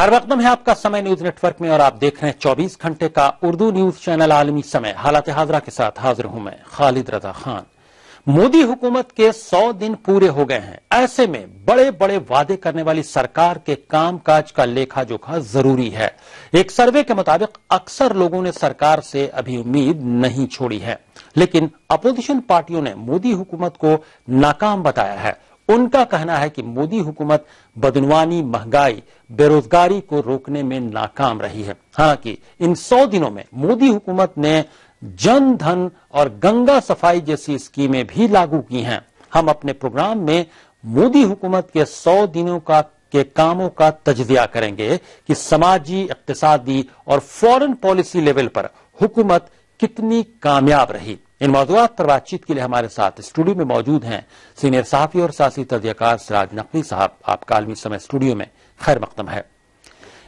खैर मकदम है आपका समय न्यूज नेटवर्क में और आप देख रहे हैं 24 घंटे का उर्दू न्यूज चैनल आलमी समय। हालात हाजरा के साथ हाजिर हूं मैं खालिद रजा खान। मोदी हुकूमत के 100 दिन पूरे हो गए हैं। ऐसे में बड़े बड़े वादे करने वाली सरकार के कामकाज का लेखा जोखा जरूरी है। एक सर्वे के मुताबिक अक्सर लोगों ने सरकार से अभी उम्मीद नहीं छोड़ी है, लेकिन अपोजिशन पार्टियों ने मोदी हुकूमत को नाकाम बताया है। उनका कहना है कि मोदी हुकूमत बदनवानी, महंगाई, बेरोजगारी को रोकने में नाकाम रही है। हालांकि इन 100 दिनों में मोदी हुकूमत ने जन धन और गंगा सफाई जैसी स्कीमें भी लागू की हैं। हम अपने प्रोग्राम में मोदी हुकूमत के 100 दिनों के कामों का तजजिया करेंगे कि समाजी, इक्तिसादी और फॉरेन पॉलिसी लेवल पर हुकूमत कितनी कामयाब रही। इन मौजूदात पर बातचीत के लिए हमारे साथ स्टूडियो में मौजूद हैं सीनियर सहाफी और सियासी तजज़ियाकार सिराज नकवी साहब। आपका आलमी समय स्टूडियो में खैर मकदम है।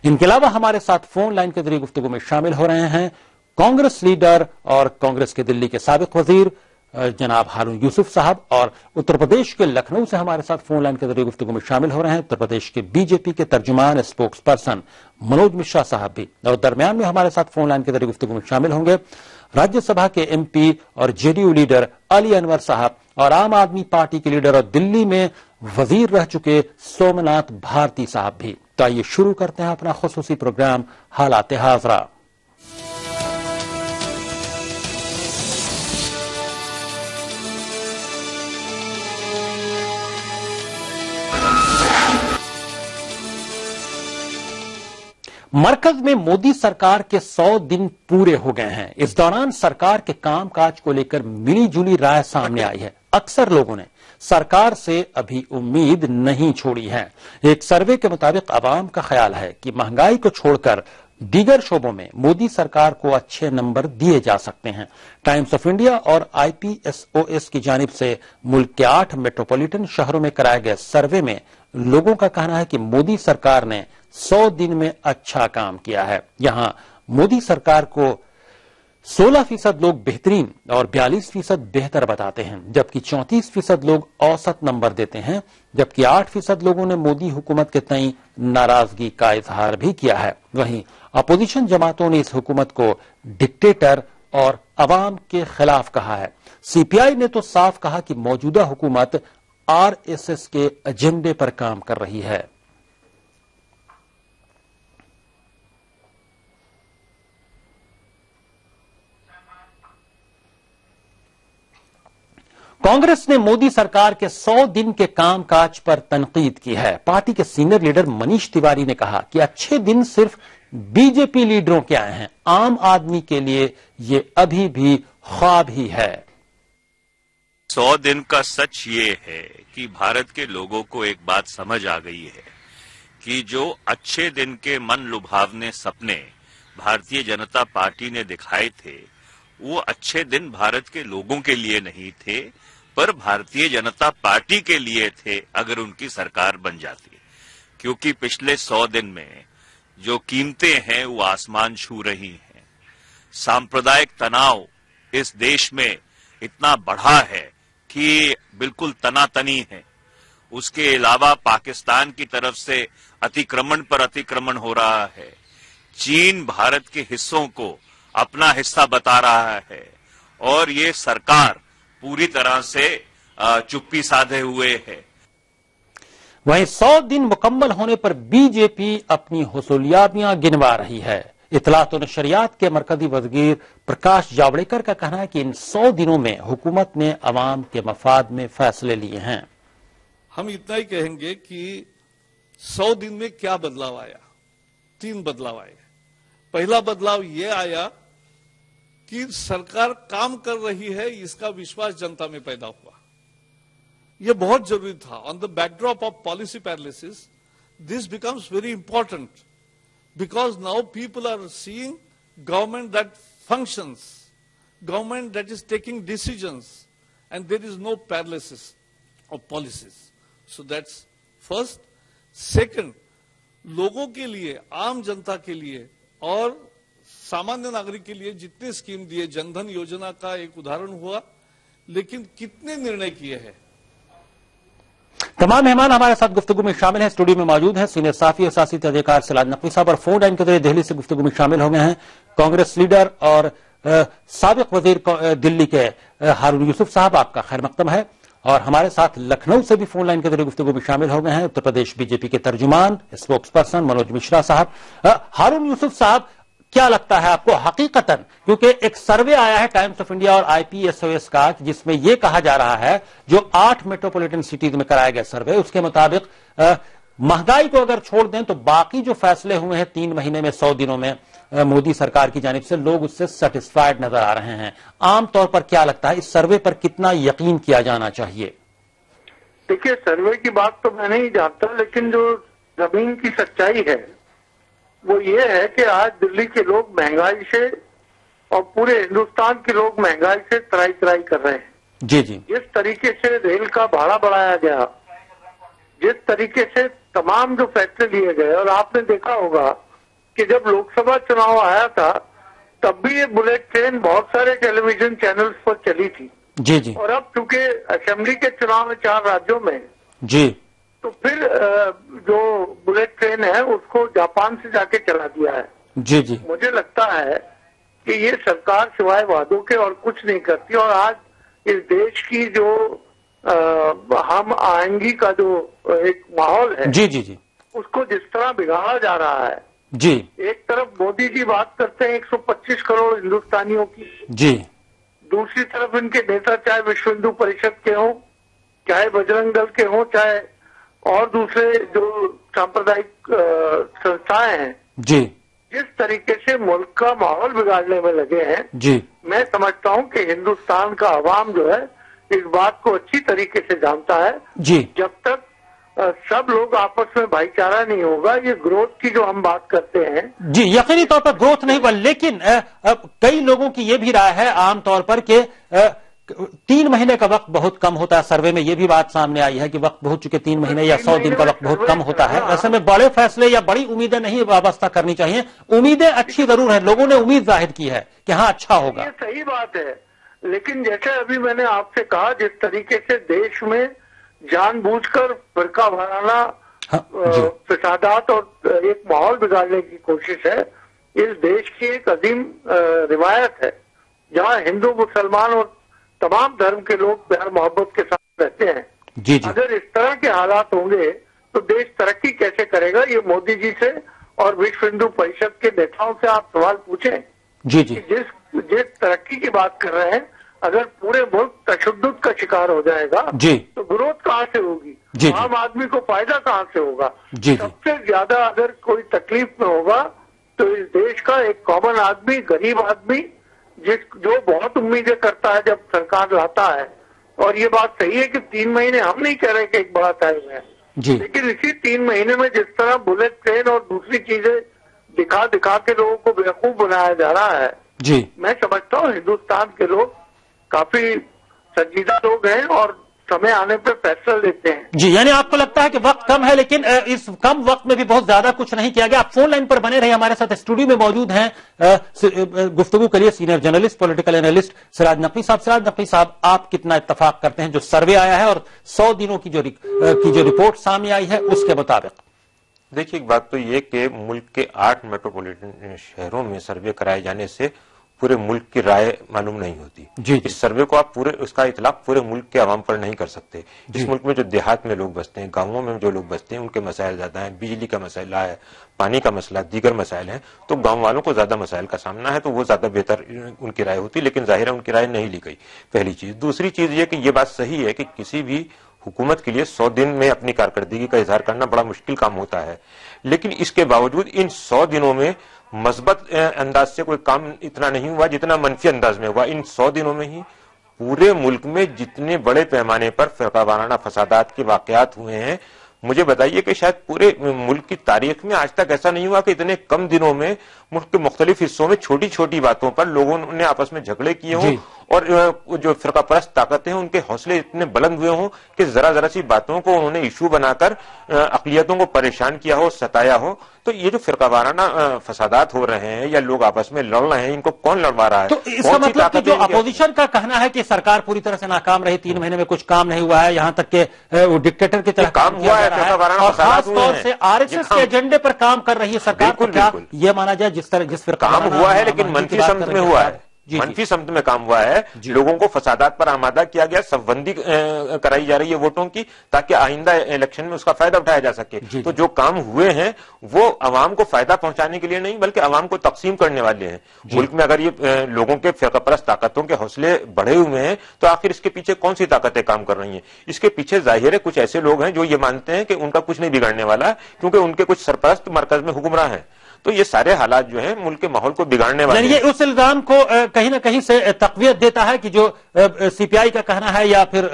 इनके अलावा हमारे साथ फोन लाइन के जरिए गुफ्तगू में शामिल हो रहे हैं कांग्रेस लीडर और कांग्रेस के दिल्ली के साबिक वजीर जनाब हारून यूसुफ साहब, और उत्तर प्रदेश के लखनऊ से हमारे साथ फोन लाइन के जरिए गुफ्तगू में शामिल हो रहे हैं उत्तर प्रदेश के बीजेपी के तर्जुमान स्पोक्स पर्सन मनोज मिश्रा साहब भी। और दरमियान में हमारे साथ फोन लाइन के जरिए गुफ्तगू में शामिल होंगे राज्यसभा के एमपी और जेडीयू लीडर अली अनवर साहब और आम आदमी पार्टी के लीडर और दिल्ली में वजीर रह चुके सोमनाथ भारती साहब भी। तो आइए शुरू करते हैं अपना खुसूसी प्रोग्राम हालात हाजरा। मरकज में मोदी सरकार के 100 दिन पूरे हो गए हैं। इस दौरान सरकार के कामकाज को लेकर मिली जुली राय सामने आई है। अक्सर लोगों ने सरकार से अभी उम्मीद नहीं छोड़ी है। एक सर्वे के मुताबिक अवाम का ख्याल है कि महंगाई को छोड़कर दीगर शोबों में मोदी सरकार को अच्छे नंबर दिए जा सकते हैं। टाइम्स ऑफ इंडिया और IPSOS की जानिब से मुल्क के 8 मेट्रोपॉलिटन शहरों में कराए गए सर्वे में लोगों का कहना है कि मोदी सरकार ने 100 दिन में अच्छा काम किया है। यहां मोदी सरकार को 16% लोग बेहतरीन और 42% बेहतर बताते हैं, जबकि 34% लोग औसत नंबर देते हैं, जबकि 8% लोगों ने मोदी हुकूमत के तई नाराजगी का इजहार भी किया है। वहीं अपोजिशन जमातों ने इस हुकूमत को डिक्टेटर और अवाम के खिलाफ कहा है। CPI ने तो साफ कहा कि मौजूदा हुकूमत RSS के एजेंडे पर काम कर रही है। कांग्रेस ने मोदी सरकार के 100 दिन के कामकाज पर तनकीद की है। पार्टी के सीनियर लीडर मनीष तिवारी ने कहा कि अच्छे दिन सिर्फ बीजेपी लीडरों के आए हैं, आम आदमी के लिए ये अभी भी ख्वाब ही है। 100 दिन का सच ये है कि भारत के लोगों को एक बात समझ आ गई है कि जो अच्छे दिन के मन लुभावने सपने भारतीय जनता पार्टी ने दिखाए थे, वो अच्छे दिन भारत के लोगों के लिए नहीं थे, पर भारतीय जनता पार्टी के लिए थे अगर उनकी सरकार बन जाती। क्योंकि पिछले 100 दिन में जो कीमतें हैं वो आसमान छू रही हैं। सांप्रदायिक तनाव इस देश में इतना बढ़ा है कि बिल्कुल तनातनी है। उसके अलावा पाकिस्तान की तरफ से अतिक्रमण पर अतिक्रमण हो रहा है। चीन भारत के हिस्सों को अपना हिस्सा बता रहा है और ये सरकार पूरी तरह से चुप्पी साधे हुए है। वहीं 100 दिन मुकम्मल होने पर बीजेपी अपनी हुसूलियाबियां गिनवा रही है। इत्तलात और नशरियात के मरकजी वजीर प्रकाश जावड़ेकर का कहना है कि इन 100 दिनों में हुकूमत ने अवाम के मफाद में फैसले लिए हैं। हम इतना ही कहेंगे कि 100 दिन में क्या बदलाव आया। 3 बदलाव आए। पहला बदलाव ये आया कि सरकार काम कर रही है, इसका विश्वास जनता में पैदा हुआ। यह बहुत जरूरी था। On the backdrop of policy paralysis, this becomes very important because now people are seeing government that functions, government that is taking decisions, and there is no paralysis of policies. So that's first. Second, लोगों के लिए, आम जनता के लिए और सामान्य नागरिक के लिए जितने स्कीम दिए, जनधन योजना का एक उदाहरण हुआ, लेकिन कितने निर्णय किए हैं। तमाम मेहमान हमारे साथ गुफ्तगू में शामिल हैं। स्टूडियो में मौजूद हैं सीनियर साफी और सियासी तहजीरकार सिराज नकवी साहब, और फोन लाइन के जरिए दिल्ली से गुफ्तगू में शामिल हो गए हैं कांग्रेस लीडर और साबिक वजीर दिल्ली के हारून यूसुफ साहब। आपका खैर मकदम है। और हमारे साथ लखनऊ से भी फोन लाइन के जरिए गुफ्तगू में शामिल हो गए हैं उत्तर प्रदेश बीजेपी के तर्जुमान स्पोक्स पर्सन मनोज मिश्रा साहब। हारून यूसुफ साहब, क्या लगता है आपको हकीकतन, क्योंकि एक सर्वे आया है टाइम्स ऑफ इंडिया और IPSOS का, जिसमें यह कहा जा रहा है, जो 8 मेट्रोपॉलिटन सिटीज में कराया गया सर्वे, उसके मुताबिक महंगाई को अगर छोड़ दें तो बाकी जो फैसले हुए हैं 3 महीने में 100 दिनों में मोदी सरकार की जानिब से, लोग उससे सेटिस्फाइड नजर आ रहे हैं। आमतौर पर क्या लगता है, इस सर्वे पर कितना यकीन किया जाना चाहिए? देखिए, सर्वे की बात तो मैं नहीं जानता, लेकिन जो जमीन की सच्चाई है वो ये है कि आज दिल्ली के लोग महंगाई से और पूरे हिंदुस्तान के लोग महंगाई से त्राई त्राई कर रहे हैं। जी जी। जिस तरीके से रेल का भाड़ा बढ़ाया गया, जिस तरीके से तमाम जो फैसले लिए गए, और आपने देखा होगा कि जब लोकसभा चुनाव आया था तब भी ये बुलेट ट्रेन बहुत सारे टेलीविजन चैनल्स पर चली थी। जी जी। और अब चूंकि असेंबली के चुनाव में 4 राज्यों में जी, तो फिर जो बुलेट ट्रेन है उसको जापान से जाके चला दिया है। जी जी। मुझे लगता है कि ये सरकार सिवाय वादों के और कुछ नहीं करती, और आज इस देश की जो हम आएंगी का जो एक माहौल है, जी जी जी, उसको जिस तरह बिगाड़ा जा रहा है। जी। एक तरफ मोदी जी बात करते हैं 125 करोड़ हिंदुस्तानियों की, जी। दूसरी तरफ इनके नेता चाहे विश्व हिंदू परिषद के हों, चाहे बजरंग दल के हों, चाहे और दूसरे जो सांप्रदायिक संस्थाएं हैं, जी, जिस तरीके से मुल्क का माहौल बिगाड़ने में लगे हैं, जी, मैं समझता हूं कि हिंदुस्तान का अवाम जो है इस बात को अच्छी तरीके से जानता है। जी। जब तक सब लोग आपस में भाईचारा नहीं होगा, ये ग्रोथ की जो हम बात करते हैं, जी, यकीनी तौर पर ग्रोथ नहीं हुआ, लेकिन कई लोगों की ये भी राय है आमतौर पर कि 3 महीने का वक्त बहुत कम होता है। सर्वे में ये भी बात सामने आई है कि वक्त बहुत चुके 3 महीने या 100 दिन का वक्त बहुत कम होता है। ऐसे में बड़े फैसले या बड़ी उम्मीदें नहीं वाबस्ता करनी चाहिए। उम्मीदें अच्छी जरूर है, लोगों ने उम्मीद जाहिर की है कि हाँ अच्छा होगा। ये सही बात है, लेकिन जैसे अभी मैंने आपसे कहा, जिस तरीके से देश में जानबूझकर फिरका वाराना फसादात और एक माहौल बिगाड़ने की कोशिश है, इस देश की एक अजीम रिवायत है जहाँ हिंदू मुसलमान और तमाम धर्म के लोग प्यार मोहब्बत के साथ रहते हैं। जी जी। अगर इस तरह के हालात होंगे तो देश तरक्की कैसे करेगा? ये मोदी जी से और विश्व हिंदू परिषद के नेताओं से आप सवाल पूछें। जी जी। जिस तरक्की की बात कर रहे हैं, अगर पूरे मुल्क तशद्दुद का शिकार हो जाएगा जी, तो ग्रोथ कहाँ से होगी? जी, आम आदमी को फायदा कहाँ से होगा? जी, सबसे ज्यादा अगर कोई तकलीफ में होगा तो इस देश का एक कॉमन आदमी, गरीब आदमी, जो बहुत उम्मीदें करता है जब सरकार लाता है। और ये बात सही है कि 3 महीने, हम नहीं कह रहे कि एक बड़ा टाइम है, लेकिन इसी 3 महीने में जिस तरह बुलेट ट्रेन और दूसरी चीजें दिखा दिखा के लोगों को बेवकूफ बनाया जा रहा है, जी, मैं समझता हूँ हिंदुस्तान के लोग काफी संजीदा लोग हैं और समय आने पर फैसला लेते हैं। जी, यानी आपको लगता है कि वक्त कम है, लेकिन इस कम वक्त में भी बहुत ज्यादा कुछ नहीं किया गया। आप फोन लाइन पर बने रहे, हमारे साथ स्टूडियो में मौजूद हैं गुफ्तगू के लिए senior journalist, political analyst Siraj Naqvi साहब। सिराज नकवी साहब, आप कितना इत्तेफाक करते हैं जो सर्वे आया है और 100 दिनों की जो रिपोर्ट सामने आई है उसके मुताबिक? देखिए, एक बात तो ये कि मुल्क के 8 मेट्रोपॉलिटन शहरों में सर्वे कराए जाने से पूरे मुल्क की राय मालूम नहीं होती। जी, इस सर्वे को आप पूरे, उसका इतलाक पूरे मुल्क के आवाम पर नहीं कर सकते। इस मुल्क में जो देहात में लोग बसते हैं, गांवों में जो लोग बसते हैं, उनके मसाइल ज्यादा हैं। बिजली का मसला है, पानी का मसला, दीगर मसाइल हैं, तो गांव वालों को ज्यादा मसाइल का सामना है, तो वो ज्यादा बेहतर उनकी राय होती, लेकिन जाहिर है उनकी राय नहीं ली गई। पहली चीज। दूसरी चीज ये कि ये बात सही है कि किसी भी हुकूमत के लिए 100 दिन में अपनी कारकर्दगी का इजहार करना बड़ा मुश्किल काम होता है, लेकिन इसके बावजूद इन 100 दिनों में मस्बत अंदाज से कोई काम इतना नहीं हुआ जितना मनफी अंदाज में हुआ। इन 100 दिनों में ही पूरे मुल्क में जितने बड़े पैमाने पर फिरकावाराना फसादात के वाकयात हुए हैं, मुझे बताइए कि शायद पूरे मुल्क की तारीख में आज तक ऐसा नहीं हुआ कि इतने कम दिनों में मुल्क के मुख्तलिफ हिस्सों में छोटी छोटी बातों पर लोगों ने आपस में झगड़े किए हों और जो फिरका परस्त ताकतें हैं उनके हौसले इतने बुलंद हुए हों कि जरा जरा सी बातों को उन्होंने इशू बनाकर अक़लियतों को परेशान किया हो, सताया हो। तो ये जो फिरका वाराना फसादात हो रहे हैं या लोग आपस में लड़ रहे हैं, इनको कौन लड़वा रहा है? तो इसका मतलब कि जो अपोजिशन का कहना है कि सरकार पूरी तरह से नाकाम रही, 3 महीने में कुछ काम नहीं हुआ है, यहां तक के वो डिक्टेटर की तरह काम हुआ है, और खास तौर से आरएसएस के एजेंडे पर काम कर रही है सरकार को, क्या ये माना जाए जिस फिर काम हुआ है लेकिन मंफी समत में हुआ है, मंफी समत में काम हुआ है। लोगों को फसादात पर आमादा किया गया, सबबंदी कराई जा रही है वोटों की ताकि आइंदा इलेक्शन में उसका फायदा उठाया जा सके। तो जो काम हुए हैं वो अवाम को फायदा पहुंचाने के लिए नहीं बल्कि अवाम को तकसीम करने वाले हैं। मुल्क में अगर ये लोगों के फिरकापरस्त ताकतों के हौसले बढ़े हुए हैं तो आखिर इसके पीछे कौन सी ताकतें काम कर रही हैं? इसके पीछे जाहिर है कुछ ऐसे लोग हैं जो ये मानते हैं कि उनका कुछ नहीं बिगाड़ने वाला क्योंकि उनके कुछ सरपरस्त मरकज में हुक्मरान हैं। तो ये सारे हालात जो हैं मुल्क के माहौल को बिगाड़ने वाले हैं। ये उस इल्जाम को कहीं ना कहीं से तक़वियत देता है कि जो सीपीआई का कहना है या फिर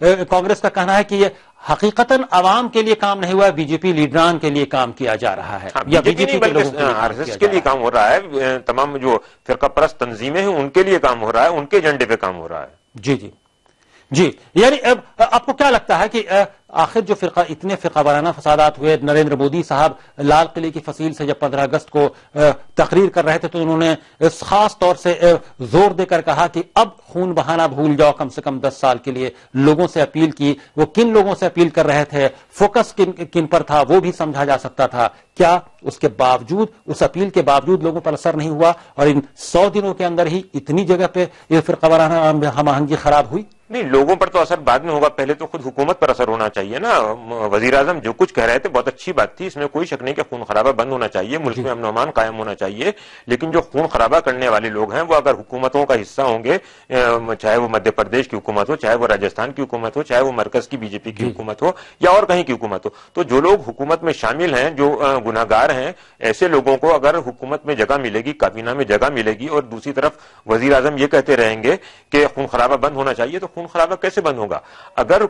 कांग्रेस का कहना है कि ये हकीकतन आवाम के लिए काम नहीं हुआ है, बीजेपी लीडरान के लिए काम किया जा रहा है। या बीजेपी के लोगों आरएसएस के लिए काम हो रहा है, तमाम जो फिरकापरस्त तंजीमें हैं उनके लिए काम हो रहा है, उनके एजेंडे पे काम हो रहा है। जी जी जी, यानी आपको क्या लगता है कि आखिर जो इतने फिरकावाराना फसादात हुए, नरेंद्र मोदी साहब लाल किले की फसील से जब 15 अगस्त को तकरीर कर रहे थे तो उन्होंने खास तौर से जोर देकर कहा कि अब खून बहाना भूल जाओ, कम से कम 10 साल के लिए लोगों से अपील की। वो किन लोगों से अपील कर रहे थे, फोकस किन पर था, वो भी समझा जा सकता था। क्या उसके बावजूद, उस अपील के बावजूद लोगों पर असर नहीं हुआ और इन 100 दिनों के अंदर ही इतनी जगह पे ये फिरकावाराना हम-आहंगी खराब हुई? नहीं, लोगों पर तो असर बाद में होगा, पहले तो खुद हुकूमत पर असर होना चाहिए ना। वजीर आजम जो कुछ कह रहे थे बहुत अच्छी बात थी, इसमें कोई शक नहीं कि खून खराबा बंद होना चाहिए, मुल्क में अमन अमान कायम होना चाहिए। लेकिन जो खून खराबा करने वाले लोग हैं वो अगर हुकूमतों का हिस्सा होंगे, चाहे वो मध्य प्रदेश की हुकूमत हो, चाहे वो राजस्थान की हुकूमत हो, चाहे वो मरकज की बीजेपी की हुकूमत हो या और कहीं की हुकूमत हो, तो जो लोग हुकूमत में शामिल हैं, जो गुनाहगार हैं, ऐसे लोगों को अगर हुकूमत में जगह मिलेगी, काबीना में जगह मिलेगी और दूसरी तरफ वजीर आजम ये कहते रहेंगे कि खून खराबा बंद होना चाहिए, तो खून खराबा कैसे बंद होगा? अगर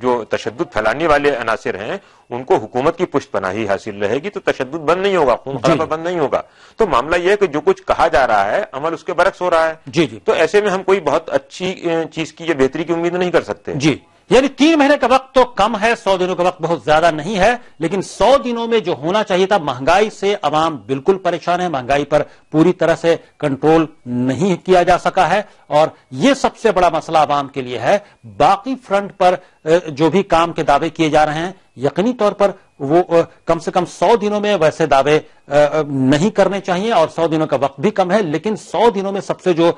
जो तशद्दुद फैलाने वाले अनासिर हैं उनको हुकूमत की पुष्टपनाही हासिल रहेगी तो तशद्दुद बंद नहीं होगा, खून खराबा बंद नहीं होगा। तो मामला यह है कि जो कुछ कहा जा रहा है अमल उसके बरक्स हो रहा है। जी जी, तो ऐसे में हम कोई बहुत अच्छी चीज की या बेहतरी की उम्मीद नहीं कर सकते। जी, यानी 3 महीने का वक्त तो कम है, 100 दिनों का वक्त बहुत ज्यादा नहीं है, लेकिन 100 दिनों में जो होना चाहिए था, महंगाई से अवाम बिल्कुल परेशान है, महंगाई पर पूरी तरह से कंट्रोल नहीं किया जा सका है और यह सबसे बड़ा मसला अवाम के लिए है। बाकी फ्रंट पर जो भी काम के दावे किए जा रहे हैं, यकीनी तौर पर वो कम से कम 100 दिनों में वैसे दावे नहीं करने चाहिए और 100 दिनों का वक्त भी कम है। लेकिन 100 दिनों में सबसे जो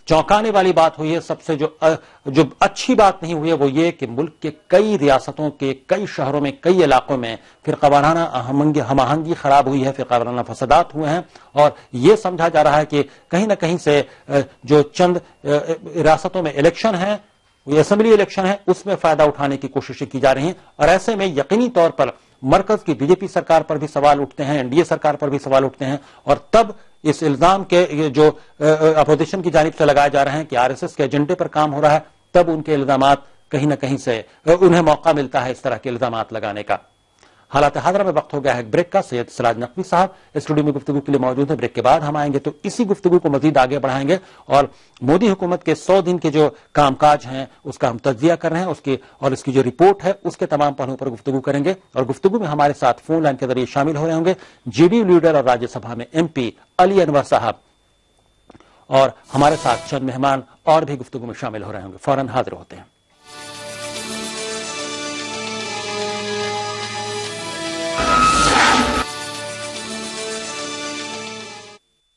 चौंकाने वाली बात हुई है, सबसे जो अच्छी बात नहीं हुई है वो ये कि मुल्क के कई रियासतों के कई शहरों में, कई इलाकों में फिरकावाराना हम-आहंगी खराब हुई है, फिरकावाराना फसादात हुए हैं और ये समझा जा रहा है कि कहीं ना कहीं से जो चंद रियासतों में इलेक्शन है, असेंबली इलेक्शन है, उसमें फायदा उठाने की कोशिशें की जा रही हैं और ऐसे में यकीनी तौर पर मरकज की बीजेपी सरकार पर भी सवाल उठते हैं, एनडीए सरकार पर भी सवाल उठते हैं और तब इस इल्जाम के जो अपोजिशन की जानिब से लगाए जा रहे हैं कि आरएसएस के एजेंडे पर काम हो रहा है, तब उनके इल्जामात कहीं ना कहीं से उन्हें मौका मिलता है इस तरह के इल्जामात लगाने का। हालात हादरा में वक्त हो गया है ब्रेक का। सैयद सिराज नकवी साहब स्टूडियो में गुफ्तगू के लिए मौजूद हैं। ब्रेक के बाद हम आएंगे तो इसी गुफ्तगू को मजीद आगे बढ़ाएंगे और मोदी हुकूमत के 100 दिन के जो कामकाज हैं उसका हम तज्जिया कर रहे हैं, इसकी जो रिपोर्ट है उसके तमाम पहलुओं पर गुफ्तगू करेंगे और गुफ्तगू में हमारे साथ फोन लाइन के जरिए शामिल हो रहे होंगे जेडीयू लीडर और राज्यसभा में एमपी अली अनवर साहब और हमारे साथ चंद मेहमान और भी गुफ्तगू में शामिल हो रहे होंगे। फौरन हाजिर होते हैं।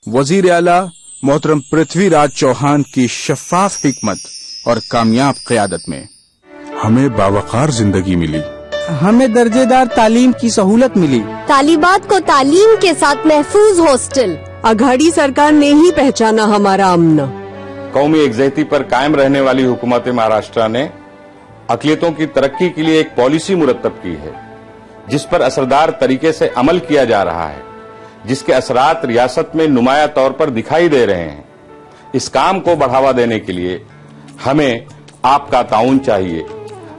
वजीर आला मोहतरम पृथ्वीराज चौहान की शफाफ हिकमत और कामयाब क़यादत में हमें बावकार जिंदगी मिली, हमें दर्जेदार तालीम की सहूलत मिली, तालिबात को तालीम के साथ महफूज हॉस्टल, अघाड़ी सरकार ने ही पहचाना हमारा अमन। कौमी एकजहती पर कायम रहने वाली हुकूमत महाराष्ट्र ने अक़लियतों की तरक्की के लिए एक पॉलिसी मुरत्तब की है जिस पर असरदार तरीके से अमल किया जा रहा है, जिसके असरात रियासत में नुमाया तौर पर दिखाई दे रहे हैं। इस काम को बढ़ावा देने के लिए हमें आपका ताउन चाहिए।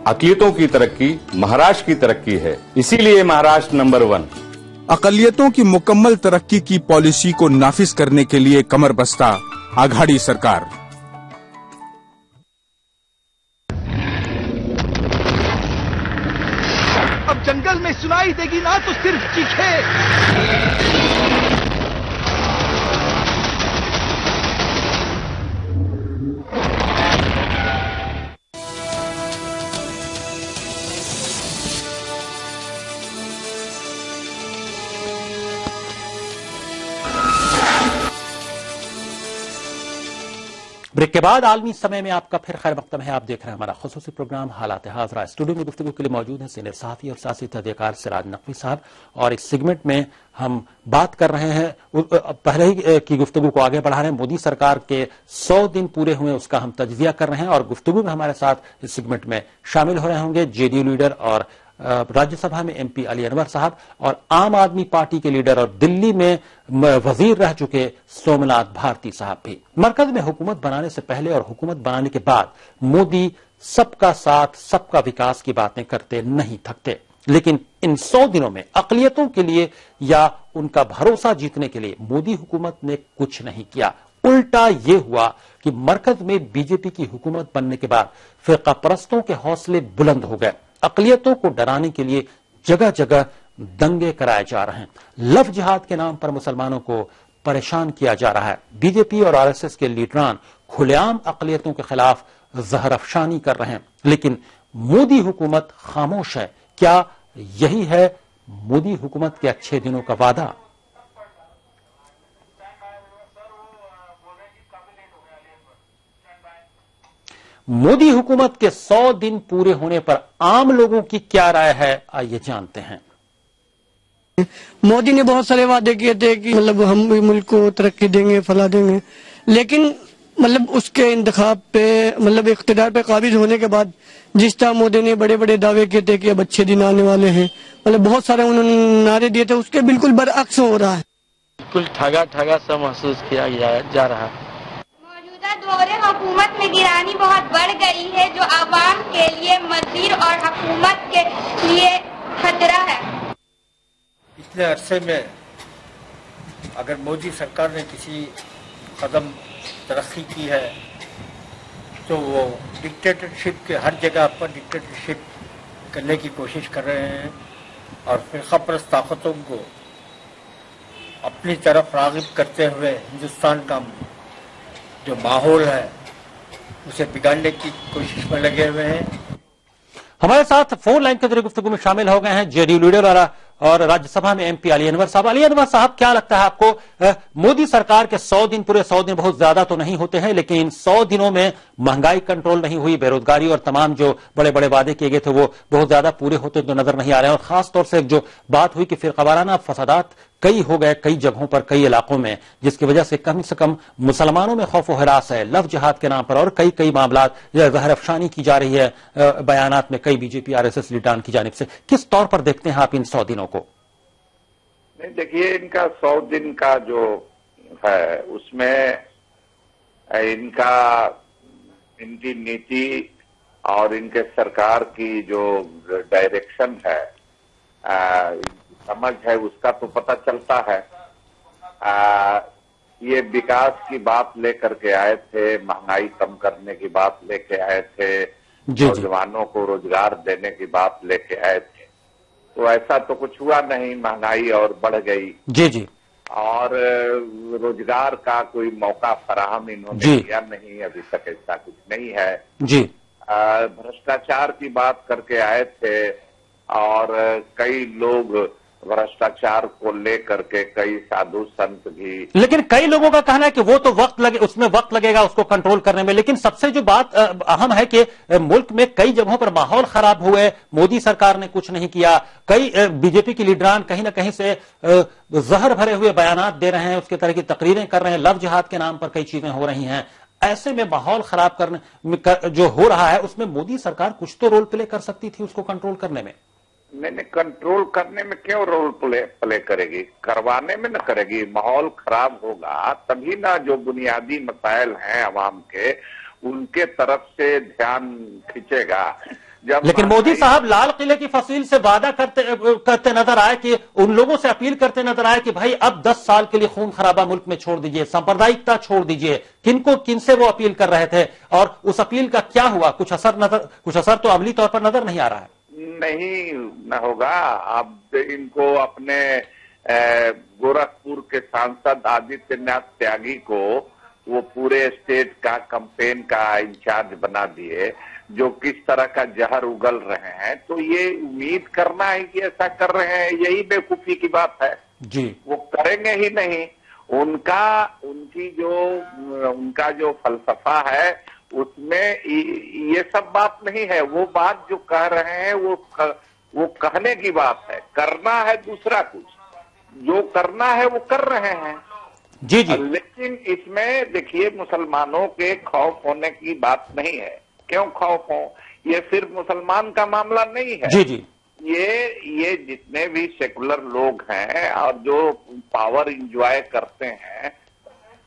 अक़लियतों की तरक्की महाराष्ट्र की तरक्की है, इसीलिए महाराष्ट्र नंबर 1। अकलियतों की मुकम्मल तरक्की की पॉलिसी को नाफिज करने के लिए कमर बस्ता आघाड़ी सरकार। अब जंगल में सुनाई देगी ना तो सिर्फ चीखें। ब्रेक के बाद आलमी समय में आपका फिर खैर मकदम है। आप देख रहे हैं हमारा खुसूसी प्रोग्राम हालात हाज़रा। स्टूडियो में गुफ्तगू के लिए मौजूद हैं सीनियर सहाफ़ी और सियासी तहक़ीक़ात सिराज नकवी साहब, और इस सेगमेंट में हम बात कर रहे हैं, पहले ही की गुफ्तगू को आगे बढ़ा रहे हैं। मोदी सरकार के 100 दिन पूरे हुए उसका हम तजज़िया कर रहे हैं, और गुफ्तगू में हमारे साथ इस सेगमेंट में शामिल हो रहे होंगे जेडीयू लीडर और राज्यसभा में एमपी अली अनवर साहब, और आम आदमी पार्टी के लीडर और दिल्ली में वजीर रह चुके सोमनाथ भारती साहब भी। मरकज में हुकूमत बनाने से पहले और हुकूमत बनाने के बाद मोदी सबका साथ सबका विकास की बातें करते नहीं थकते, लेकिन इन 100 दिनों में अकलियतों के लिए या उनका भरोसा जीतने के लिए मोदी हुकूमत ने कुछ नहीं किया। उल्टा ये हुआ कि मरकज में बीजेपी की हुकूमत बनने के बाद फिरका परस्तों के हौसले बुलंद हो गए। अकलियतों को डराने के लिए जगह जगह दंगे कराए जा रहे हैं। लव जिहाद के नाम पर मुसलमानों को परेशान किया जा रहा है। बीजेपी और आरएसएस के लीडरान खुलेआम अकलियतों के खिलाफ जहर अफशानी कर रहे हैं, लेकिन मोदी हुकूमत खामोश है। क्या यही है मोदी हुकूमत के अच्छे दिनों का वादा? मोदी हुकूमत के 100 दिन पूरे होने पर आम लोगों की क्या राय है, आइए जानते हैं। मोदी ने बहुत सारे वादे किए थे कि मतलब हम भी मुल्क को तरक्की देंगे, फला देंगे, लेकिन मतलब उसके इंतखाब पे मतलब इख्तिदार पे काबिज होने के बाद जिस तरह मोदी ने बड़े बड़े दावे किए थे कि अब अच्छे दिन आने वाले हैं, मतलब बहुत सारे उन्होंने नारे दिए थे, उसके बिल्कुल बरअक्स हो रहा है। बिल्कुल ठगा ठगा सा महसूस किया जा रहा है। दौरे हुकूमत में गिरानी बहुत बढ़ गई है, जो आवाम के लिए मजीर और हुकूमत के लिए खतरा है। पिछले अरसे में अगर मोदी सरकार ने किसी कदम तरक्की की है तो वो डिक्टेटरशिप के हर जगह पर डिक्टेटरशिप करने की कोशिश कर रहे हैं और फिरकापरस्त ताकतों को अपनी तरफ राग़िब करते हुए हिंदुस्तान का जो माहौल है उसे बिगाड़ने की कोशिश में लगे हुए हैं। हमारे साथ फोन लाइन के जरिए गुफ्तगू में शामिल हो गए हैं जेडीयू लीडर और राज्यसभा में एमपी अली अनवर साहब। अली अनवर साहब, क्या लगता है आपको, मोदी सरकार के 100 दिन पूरे 100 दिन बहुत ज्यादा तो नहीं होते हैं, लेकिन इन 100 दिनों में महंगाई कंट्रोल नहीं हुई, बेरोजगारी और तमाम जो बड़े बड़े वादे किए गए थे वो बहुत ज्यादा पूरे होते तो नजर नहीं आ रहे हैं। और खासतौर से जो बात हुई कि फिरकावाराना फसादात कई हो गए कई जगहों पर, कई इलाकों में, जिसकी वजह से कम मुसलमानों में खौफ व हिरास है। लव जिहाद के नाम पर और कई मामला जहर अफशानी की जा रही है बयानात में कई बीजेपी आरएसएस लीडरान की जानिब से। किस तौर पर देखते हैं आप इन 100 दिनों को? नहीं, देखिए, इनका 100 दिन का जो है उसमें इनकी नीति और इनके सरकार की जो डायरेक्शन है, समझ है, उसका तो पता चलता है। ये विकास की बात लेकर के आए थे, महंगाई कम करने की बात लेके आए थे, नौजवानों को रोजगार देने की बात लेके आए थे, तो ऐसा तो कुछ हुआ नहीं। महंगाई और बढ़ गई जी, और रोजगार का कोई मौका फराहम इन्होंने किया नहीं, अभी तक ऐसा कुछ नहीं है जी। भ्रष्टाचार की बात करके आए थे और कई लोग भ्रष्टाचार को लेकर के, कई साधु संत भी, लेकिन कई लोगों का कहना है कि वो तो उसमें वक्त लगेगा उसको कंट्रोल करने में। लेकिन सबसे जो बात अहम है कि मुल्क में कई जगहों पर माहौल खराब हुए, मोदी सरकार ने कुछ नहीं किया। कई बीजेपी की लीडरान कहीं ना कहीं से जहर भरे हुए बयानात दे रहे हैं, उसके तरह की तकरीरें कर रहे हैं, लव जिहाद के नाम पर कई चीजें हो रही हैं। ऐसे में माहौल खराब करने जो हो रहा है उसमें मोदी सरकार कुछ तो रोल प्ले कर सकती थी उसको कंट्रोल करने में। नहीं, कंट्रोल करने में क्यों रोल प्ले करेगी, करवाने में न करेगी। माहौल खराब होगा तभी ना जो बुनियादी मसाइल हैं अवाम के, उनके तरफ से ध्यान खींचेगा। लेकिन मोदी साहब लाल किले की फसील से वादा करते नजर आए कि उन लोगों से अपील करते नजर आए कि भाई अब 10 साल के लिए खून खराबा मुल्क में छोड़ दीजिए, सांप्रदायिकता छोड़ दीजिए। किनसे वो अपील कर रहे थे और उस अपील का क्या हुआ? कुछ असर तो अमली तौर पर नजर नहीं आ रहा है। नहीं न होगा। अब इनको अपने गोरखपुर के सांसद आदित्यनाथ त्यागी को वो पूरे स्टेट का कैंपेन का इंचार्ज बना दिए, जो किस तरह का जहर उगल रहे हैं। तो ये उम्मीद करना है कि ऐसा कर रहे हैं, यही बेवकूफी की बात है जी। वो करेंगे ही नहीं। उनका जो फलसफा है उसमें ये सब बात नहीं है। वो बात जो कह रहे हैं वो कहने की बात है, करना है दूसरा कुछ। जो करना है वो कर रहे हैं जी जी। लेकिन इसमें देखिए मुसलमानों के खौफ होने की बात नहीं है। क्यों खौफ हो? ये सिर्फ मुसलमान का मामला नहीं है जी जी। ये जितने भी सेकुलर लोग हैं और जो पावर इंजॉय करते हैं,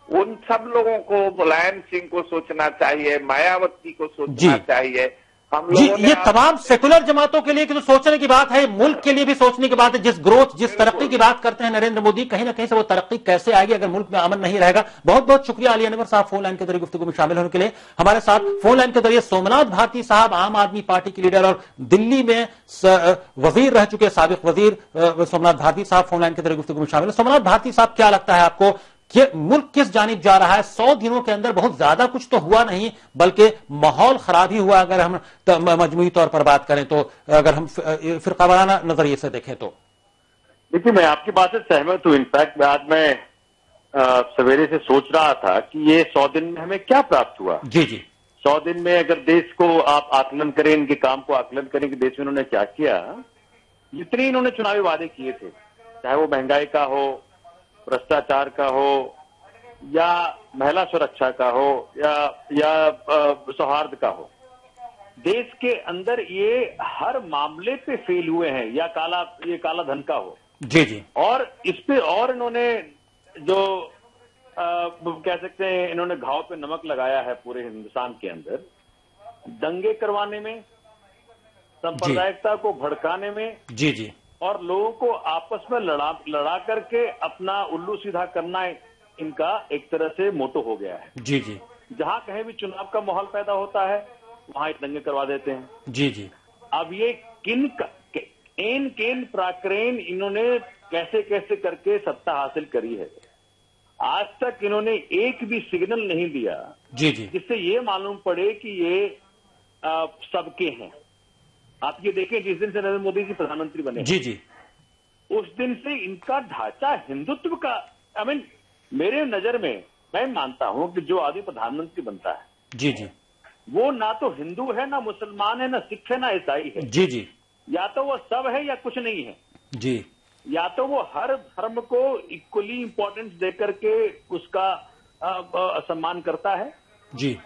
उन सब लोगों को, मुलायम सिंह को सोचना चाहिए, मायावती को सोचना चाहिए। हम जी, लोगों ये तमाम सेकुलर जमातों के लिए तो सोचने की बात है, मुल्क के लिए भी सोचने की बात है। जिस ग्रोथ, जिस तरक्की की बात करते हैं नरेंद्र मोदी, कहीं ना कहीं से वो तरक्की कैसे आएगी अगर मुल्क में अमन नहीं रहेगा। बहुत बहुत शुक्रिया अली अनवर साहब फोन लाइन के जरिए गुफ्तगू में शामिल होने के लिए। हमारे साथ फोन लाइन के जरिए सोमनाथ भारती साहब, आम आदमी पार्टी के लीडर और दिल्ली में वजीर रह चुके साबिक वजीर सोमनाथ भारती साहब फोन लाइन के जरिए गुफ्तगू में शामिल है। सोमनाथ भारती साहब, क्या लगता है आपको कि मुल्क किस जानिब जा रहा है? 100 दिनों के अंदर बहुत ज्यादा कुछ तो हुआ नहीं, बल्कि माहौल खराब ही हुआ अगर हम मजमूई तौर पर बात करें तो, अगर हम फिरकावाराना नजरिए से देखें तो। देखिए, मैं आपकी बात से सहमत हूं। इनफैक्ट आज मैं सवेरे से सोच रहा था कि ये 100 दिन में हमें क्या प्राप्त हुआ। जी जी। 100 दिन में अगर देश को आप आकलन करें, इनके काम को आकलन करें कि देश में इन्होंने क्या किया, जितने इन्होंने चुनावी वादे किए थे, चाहे वो महंगाई का हो, भ्रष्टाचार का हो, या महिला सुरक्षा का हो, या सौहार्द का हो, देश के अंदर ये हर मामले पे फेल हुए हैं। या काला धन का हो जी जी। और इस पे और इन्होंने जो कह सकते हैं, इन्होंने घाव पे नमक लगाया है पूरे हिंदुस्तान के अंदर, दंगे करवाने में, सांप्रदायिकता को भड़काने में जी जी, और लोगों को आपस में लड़ा करके अपना उल्लू सीधा करना इनका एक तरह से मोटो हो गया है। जी जी। जहां कहीं भी चुनाव का माहौल पैदा होता है वहां दंगे करवा देते हैं। जी जी। अब ये केन प्राक्रेन इन्होंने कैसे कैसे करके सत्ता हासिल करी है, आज तक इन्होंने एक भी सिग्नल नहीं दिया जी जी, जिससे ये मालूम पड़े कि ये सबके हैं। आप ये देखें, जिस दिन से नरेंद्र मोदी जी प्रधानमंत्री बने जी जी, उस दिन से इनका ढांचा हिंदुत्व का, मेरे नजर में, मैं मानता हूं कि जो आदमी प्रधानमंत्री बनता है जी जी, वो ना तो हिंदू है, ना मुसलमान है, ना सिख है, ना ईसाई है। जी जी। या तो वो सब है या कुछ नहीं है जी। या तो वो हर धर्म को इक्वली इंपॉर्टेंस देकर के उसका सम्मान करता है जी,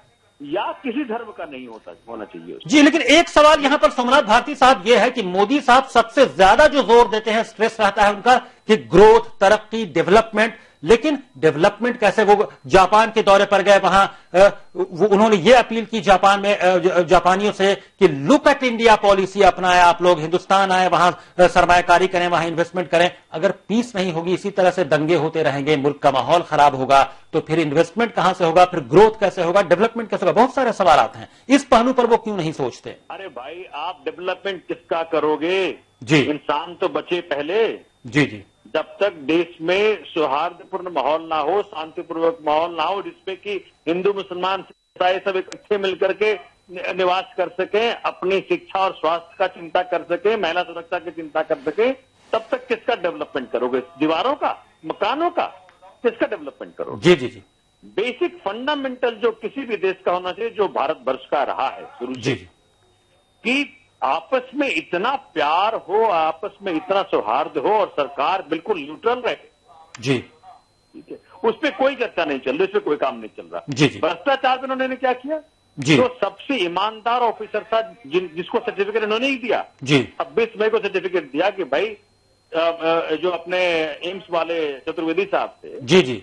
या किसी धर्म का नहीं होना चाहिए उसको। जी। लेकिन एक सवाल यहां पर सोमनाथ भारती साहब ये है कि मोदी साहब सबसे ज्यादा जो जोर देते हैं, स्ट्रेस रहता है उनका कि ग्रोथ, तरक्की, डेवलपमेंट। लेकिन डेवलपमेंट कैसे? वो जापान के दौरे पर गए, वहां उन्होंने ये अपील की जापानियों से कि लुक एट इंडिया पॉलिसी अपनाएं, आप लोग हिंदुस्तान आए, वहां सरमायाकारी करें, वहां इन्वेस्टमेंट करें। अगर पीस नहीं होगी, इसी तरह से दंगे होते रहेंगे, मुल्क का माहौल खराब होगा, तो फिर इन्वेस्टमेंट कहां से होगा, फिर ग्रोथ कैसे होगा, डेवलपमेंट कैसे होगा? बहुत सारे सवाल हैं। इस पहलू पर वो क्यों नहीं सोचते? अरे भाई, आप डेवलपमेंट किसका करोगे जी? इंसान तो बचे पहले। जी जी। जब तक देश में सौहार्दपूर्ण माहौल ना हो, शांतिपूर्वक माहौल ना हो, जिसपे कि हिंदू मुसलमान ईसाई सब इकट्ठे मिलकर के निवास कर सके, अपनी शिक्षा और स्वास्थ्य का चिंता कर सके, महिला सुरक्षा की चिंता कर सके, तब तक किसका डेवलपमेंट करोगे? दीवारों का, मकानों का, किसका डेवलपमेंट करोगे? जी जी जी। बेसिक फंडामेंटल जो किसी भी देश का होना चाहिए, जो भारतवर्ष का रहा है शुरू से, कि आपस में इतना प्यार हो, आपस में इतना सौहार्द हो और सरकार बिल्कुल न्यूट्रल रहे। जी। ठीक है, उस पर कोई चर्चा नहीं चल रही, उस पर कोई काम नहीं चल रहा। जी जी। भ्रष्टाचार में उन्होंने क्या किया? जी। जो सबसे ईमानदार ऑफिसर था, जिसको सर्टिफिकेट इन्होंने ही दिया जी, 26 मई को सर्टिफिकेट दिया कि भाई जो अपने एम्स वाले चतुर्वेदी साहब थे, जी जी,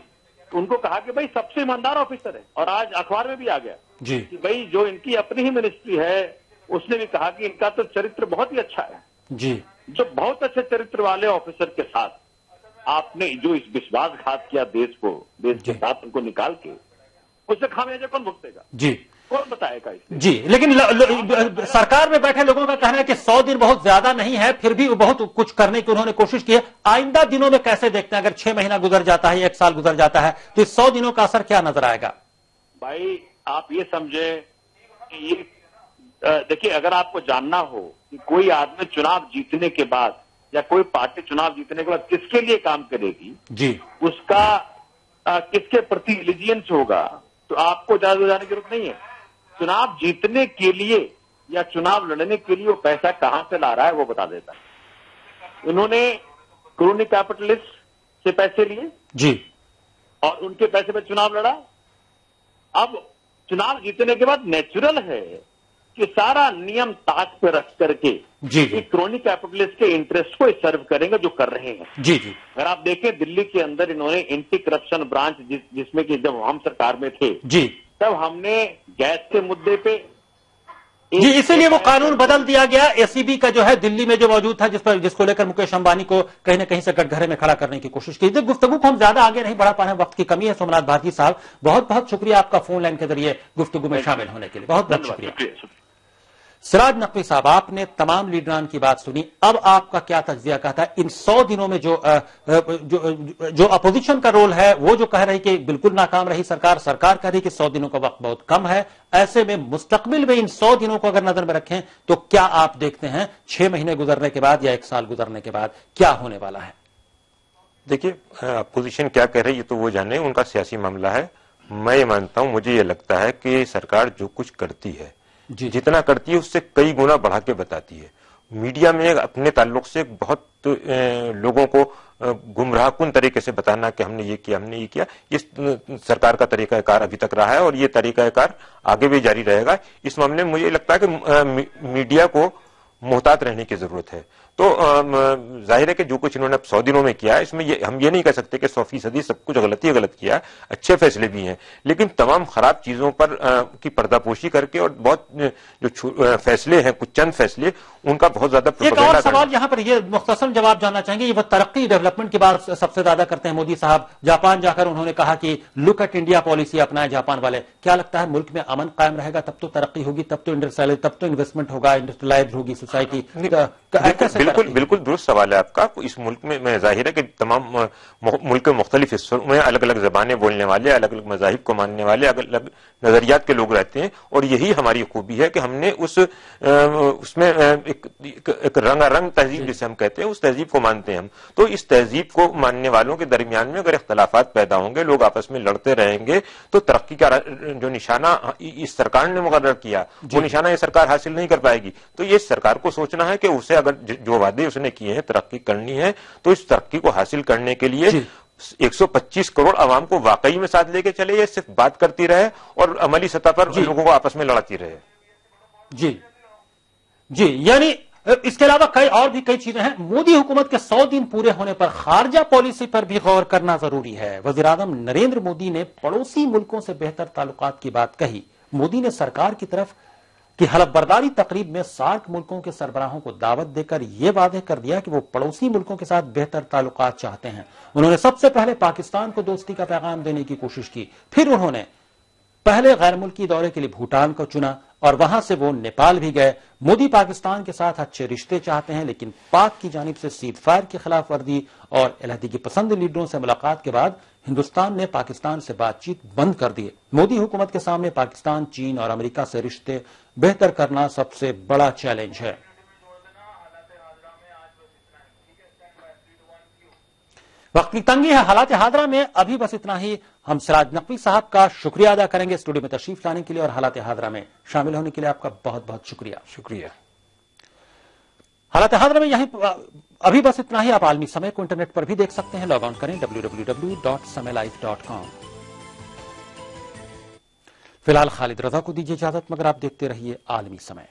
उनको कहा कि भाई सबसे ईमानदार ऑफिसर है। और आज अखबार में भी आ गया जी कि भाई जो इनकी अपनी ही मिनिस्ट्री है, उसने भी कहा कि इनका तो चरित्र बहुत ही अच्छा है जी। जो बहुत अच्छे चरित्र वाले ऑफिसर के साथ आपने जो इस विश्वासघात किया देश के साथ उनको निकाल के, उससे खामियाजा कौन भुगतेगा जी, कौन बताएगा इसे? जी। लेकिन सरकार में बैठे लोगों का कहना है कि 100 दिन बहुत ज्यादा नहीं है, फिर भी बहुत कुछ करने की उन्होंने कोशिश की है। आइंदा दिनों में कैसे देखते हैं? अगर 6 महीना गुजर जाता है, 1 साल गुजर जाता है, तो इस 100 दिनों का असर क्या नजर आएगा? भाई आप ये समझे कि ये देखिए, अगर आपको जानना हो कि कोई आदमी चुनाव जीतने के बाद या कोई पार्टी चुनाव जीतने के बाद किसके लिए काम करेगी जी, उसका किसके प्रति एलिजियंस होगा, तो आपको ज्यादा जाने की जरूरत नहीं है। चुनाव जीतने के लिए या चुनाव लड़ने के लिए वो पैसा कहां से ला रहा है वो बता देता है। उन्होंने क्रोनी कैपिटलिस्ट से पैसे लिए जी, और उनके पैसे पे चुनाव लड़ा। अब चुनाव जीतने के बाद नेचुरल है कि सारा नियम ताक पे रख करके जी, क्रोनी कैपिटलिस्ट के इंटरेस्ट को सर्व करेंगे जो कर रहे हैं। जी जी। अगर आप देखें दिल्ली के अंदर इन्होंने एंटी करप्शन ब्रांच जिसमें कि जब हम सरकार में थे जी, तब हमने गैस के मुद्दे पे जी, इसीलिए वो कानून बदल दिया गया। एसीबी का जो है दिल्ली में जो मौजूद था, जिसको लेकर मुकेश अंबानी को कहीं ना कहीं से कटघरे में खड़ा करने की कोशिश की। गुफ्तगू को हम ज्यादा आगे नहीं बढ़ा पा रहे हैं, वक्त की कमी है। सोमनाथ भारती साहब, बहुत बहुत शुक्रिया आपका फोन लाइन के जरिए गुफ्तगू में शामिल होने के लिए, बहुत बहुत शुक्रिया। सिराज नकवी साहब, आपने तमाम लीडरान की बात सुनी, अब आपका क्या तज्जिया कहता है इन 100 दिनों में जो अपोजिशन का रोल है, वो जो कह रही कि बिल्कुल नाकाम रही सरकार कह रही कि 100 दिनों का वक्त बहुत कम है। ऐसे में मुस्तकबिल में इन 100 दिनों को अगर नजर में रखें तो क्या आप देखते हैं 6 महीने गुजरने के बाद या 1 साल गुजरने के बाद क्या होने वाला है? देखिए, अपोजिशन क्या कह रही है तो वो जाने, उनका सियासी मामला है। मैं ये मानता हूं, मुझे ये लगता है कि सरकार जो कुछ करती है, जितना करती है उससे कई गुना बढ़ा के बताती है। मीडिया में अपने ताल्लुक से बहुत लोगों को गुमराहकुन तरीके से बताना कि हमने ये किया, इस सरकार का तरीकाकार अभी तक रहा है और ये तरीकाकार आगे भी जारी रहेगा। इस मामले में मुझे लगता है कि मीडिया को मोहतात रहने की जरूरत है। तो जाहिर है कि जो कुछ इन्होंने 100 दिनों में किया है, इसमें हम ये नहीं कह सकते कि 100% सब कुछ गलत किया। अच्छे फैसले भी हैं, लेकिन तमाम खराब चीजों पर की पर्दापोशी करके और बहुत जो फैसले हैं, कुछ चंद फैसले, उनका बहुत ज्यादा एक और सवाल यहाँ पर ये मुख्तसर जवाब जानना चाहेंगे। ये वो तरक्की डेवलपमेंट की बात सबसे ज्यादा करते हैं मोदी साहब। जापान जाकर उन्होंने कहा कि लुक एट इंडिया पॉलिसी अपनाए जापान वाले। क्या लगता है मुल्क में अमन कायम रहेगा? तब तो तरक्की होगी, तब तो इंडस्ट्रियल, तब तो इन्वेस्टमेंट होगा, इंडस्ट्रियलाइज होगी सोसाइटी। बिल्कुल दुरुस्त सवाल है आपका। इस मुल्क में जाहिर है कि तमाम मुल्क के मुख्तलिफ हिस्सों में अलग अलग जबानें बोलने वाले, अलग अलग मजाहिब को मानने वाले, अलग अलग नजरियात के लोग रहते हैं और यही हमारी खूबी है कि हमने उसमें एक रंगारंग तहजीब जिसे हम कहते हैं, उस तहजीब को मानते हैं हम। तो इस तहजीब को मानने वालों के दरमियान में अगर इख्तलाफात पैदा होंगे, लोग आपस में लड़ते रहेंगे, तो तरक्की का जो निशाना इस सरकार ने मुकर्रर किया वो निशाना ये सरकार हासिल नहीं कर पाएगी। तो ये सरकार को सोचना है कि उसे अगर जो वादे उसने किए हैं, तरक्की करनी है, तो इस तरक्की को हासिल करने के लिए 125 करोड़ आवाम को वाकई में साथ लेके चले, या सिर्फ बात करती रहे और अमली सतह पर लोगों को आपस में लड़ाती रहे। जी, यानी इसके अलावा कई चीजें हैं। मोदी हुकूमत के 100 दिन पूरे होने पर खारजा पॉलिसी पर भी गौर करना जरूरी है। वज़ीर-ए-आज़म नरेंद्र मोदी ने पड़ोसी मुल्कों से बेहतर ताल्लुकात की बात कही। मोदी ने सरकार की तरफ की हलफबरदारी तकरीब में सार्क मुल्कों के सरबराहों को दावत देकर यह वादे कर दिया कि वो पड़ोसी मुल्कों के साथ बेहतर ताल्लुकात चाहते हैं। उन्होंने सबसे पहले पाकिस्तान को दोस्ती का पैगाम देने की कोशिश की, फिर उन्होंने पहले गैर मुल्की दौरे के लिए भूटान को चुना और वहां से वो नेपाल भी गए। मोदी पाकिस्तान के साथ अच्छे रिश्ते चाहते हैं, लेकिन पाक की जानिब से सीज फायर की खिलाफ वर्जी और अलहदगी पसंद लीडरों से मुलाकात के बाद हिंदुस्तान ने पाकिस्तान से बातचीत बंद कर दी। मोदी हुकूमत के सामने पाकिस्तान, चीन और अमेरिका से रिश्ते बेहतर करना सबसे बड़ा चैलेंज है। वक्त की तंगी है, हालात हादरा में अभी बस इतना ही। हम सिराज नकवी साहब का शुक्रिया अदा करेंगे स्टूडियो में तशरीफ लाने के लिए और हालात हादरा में शामिल होने के लिए आपका बहुत बहुत शुक्रिया। हालात हादरा में यहीं अभी बस इतना ही। आप आलमी समय को इंटरनेट पर भी देख सकते हैं, लॉग ऑन करें www.samaylife.com। फिलहाल खालिद रजा को दीजिए इजाजत, मगर आप देखते रहिए आलमी समय।